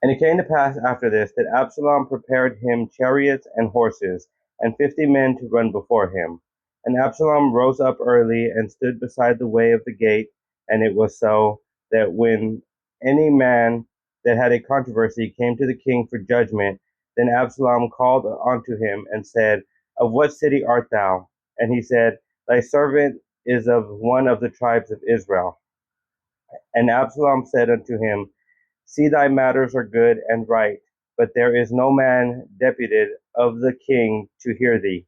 And it came to pass after this that Absalom prepared him chariots and horses, and 50 men to run before him. And Absalom rose up early and stood beside the way of the gate. And it was so that when any man that had a controversy came to the king for judgment, then Absalom called unto him and said, Of what city art thou? And he said, Thy servant is of one of the tribes of Israel. And Absalom said unto him, See, thy matters are good and right, but there is no man deputed of the king to hear thee.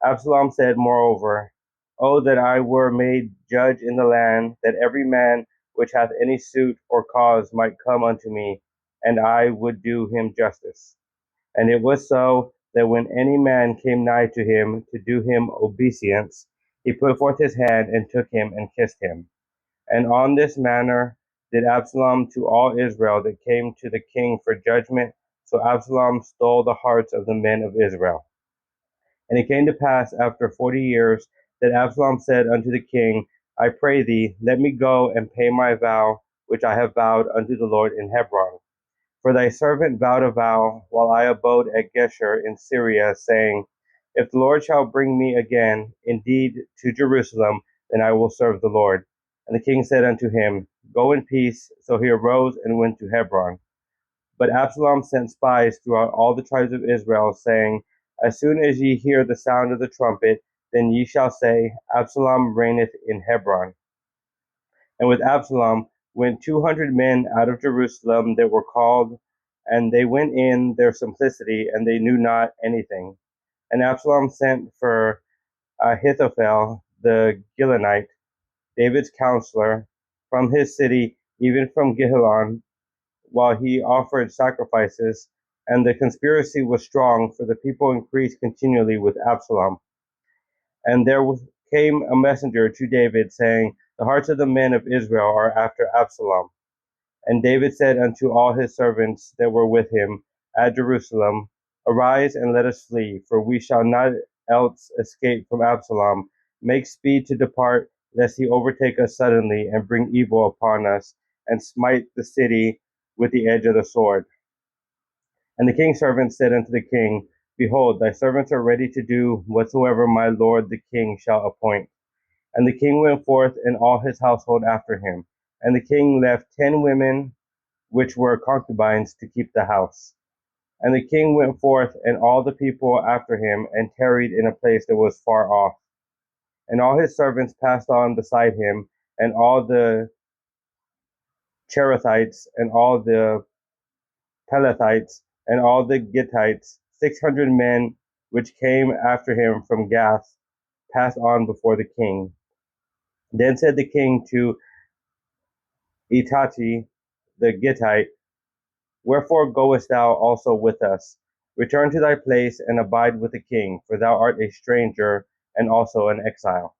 Absalom said moreover, Oh, that I were made judge in the land, that every man which hath any suit or cause might come unto me, and I would do him justice. And it was so that when any man came nigh to him to do him obeisance, he put forth his hand and took him and kissed him. And on this manner did Absalom to all Israel that came to the king for judgment. So Absalom stole the hearts of the men of Israel. And it came to pass after 40 years that Absalom said unto the king, I pray thee, let me go and pay my vow which I have vowed unto the Lord in Hebron. For thy servant vowed a vow while I abode at Geshur in Syria, saying, If the Lord shall bring me again indeed to Jerusalem, then I will serve the Lord. And the king said unto him, Go in peace. So he arose and went to Hebron. But Absalom sent spies throughout all the tribes of Israel, saying, As soon as ye hear the sound of the trumpet, then ye shall say, Absalom reigneth in Hebron. And with Absalom went 200 men out of Jerusalem that were called, and they went in their simplicity, and they knew not anything. And Absalom sent for Ahithophel the Gilonite, David's counselor, from his city, even from Gihon, while he offered sacrifices. And the conspiracy was strong, for the people increased continually with Absalom. And there came a messenger to David, saying, The hearts of the men of Israel are after Absalom. And David said unto all his servants that were with him at Jerusalem, Arise and let us flee, for we shall not else escape from Absalom. Make speed to depart, lest he overtake us suddenly, and bring evil upon us, and smite the city with the edge of the sword. And the king's servants said unto the king, Behold, thy servants are ready to do whatsoever my lord the king shall appoint. And the king went forth, and all his household after him. And the king left 10 women which were concubines to keep the house. And the king went forth, and all the people after him, and tarried in a place that was far off. And all his servants passed on beside him, and all the Cherethites, and all the Pelethites, and all the Gittites, 600 men which came after him from Gath, passed on before the king. Then said the king to Itati the Gittite, Wherefore goest thou also with us? Return to thy place, and abide with the king, for thou art a stranger, and also an exile.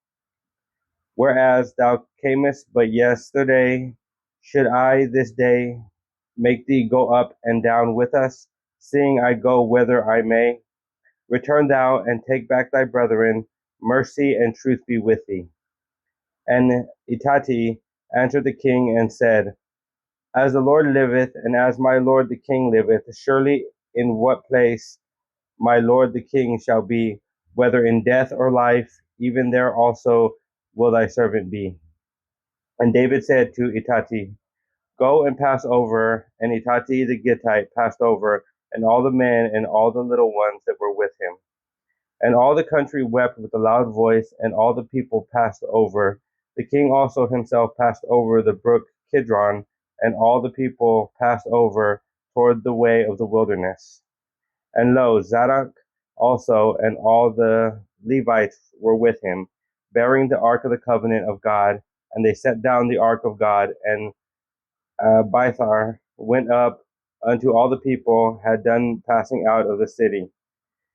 Whereas thou camest but yesterday, should I this day make thee go up and down with us, seeing I go whither I may? Return thou, and take back thy brethren. Mercy and truth be with thee. And Itati answered the king and said, As the Lord liveth, and as my lord the king liveth, surely in what place my lord the king shall be, whether in death or life, even there also will thy servant be. And David said to Itati, Go and pass over. And Itati the Gittite passed over, and all the men and all the little ones that were with him. And all the country wept with a loud voice, and all the people passed over. The king also himself passed over the brook Kidron, and all the people passed over toward the way of the wilderness. And lo, Zadok also and all the Levites were with him, bearing the ark of the covenant of God. And they set down the ark of God, and Bithar went up unto all the people had done passing out of the city.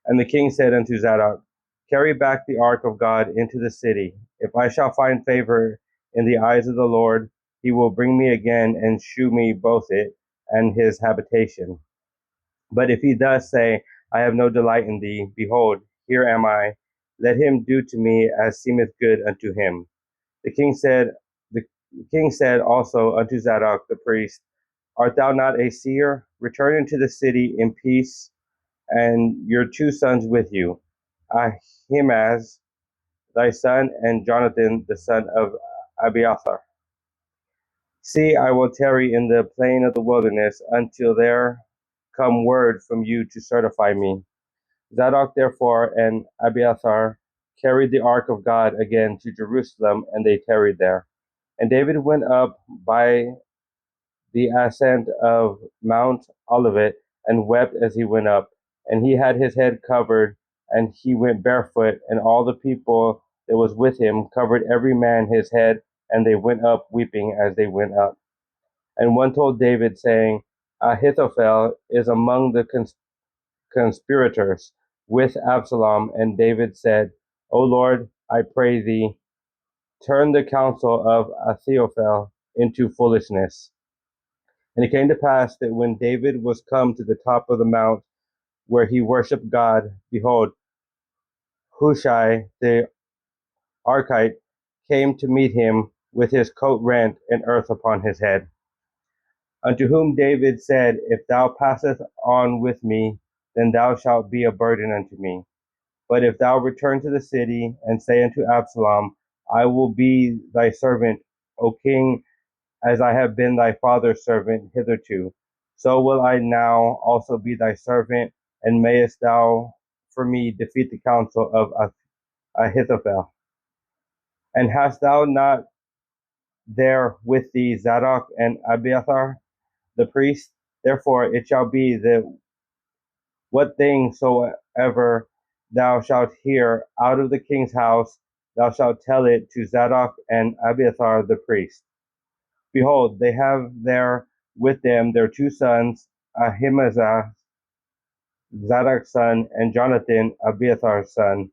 And the king said unto Zadok, Carry back the ark of God into the city. If I shall find favor in the eyes of the Lord, he will bring me again and shew me both it and his habitation. But if he thus say, I have no delight in thee, behold, here am I. Let him do to me as seemeth good unto him. The king said also unto Zadok the priest, Art thou not a seer? Return into the city in peace, and your two sons with you, Ahimaaz thy son, and Jonathan the son of Abiathar. See, I will tarry in the plain of the wilderness until there come word from you to certify me. Zadok therefore and Abiathar carried the ark of God again to Jerusalem, and they tarried there. And David went up by the ascent of Mount Olivet and wept as he went up. And he had his head covered, and he went barefoot, and all the people that was with him covered every man his head, and they went up weeping as they went up. And one told David, saying, Ahithophel is among the conspirators with Absalom. And David said, O Lord, I pray thee, turn the counsel of Ahithophel into foolishness. And it came to pass that when David was come to the top of the mount where he worshipped God, behold, Hushai the Archite came to meet him with his coat rent and earth upon his head. Unto whom David said, If thou passest on with me, then thou shalt be a burden unto me. But if thou return to the city and say unto Absalom, I will be thy servant, O king, as I have been thy father's servant hitherto, so will I now also be thy servant, and mayest thou for me defeat the counsel of Ahithophel. And hast thou not there with thee Zadok and Abiathar the priest? Therefore it shall be that what thing soever thou shalt hear out of the king's house, thou shalt tell it to Zadok and Abiathar the priest. Behold, they have there with them their two sons, Ahimaaz, Zadok's son, and Jonathan, Abiathar's son.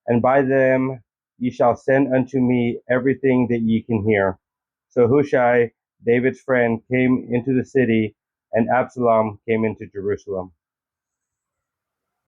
And by them ye shall send unto me everything that ye can hear. So Hushai, David's friend, came into the city, and Absalom came into Jerusalem.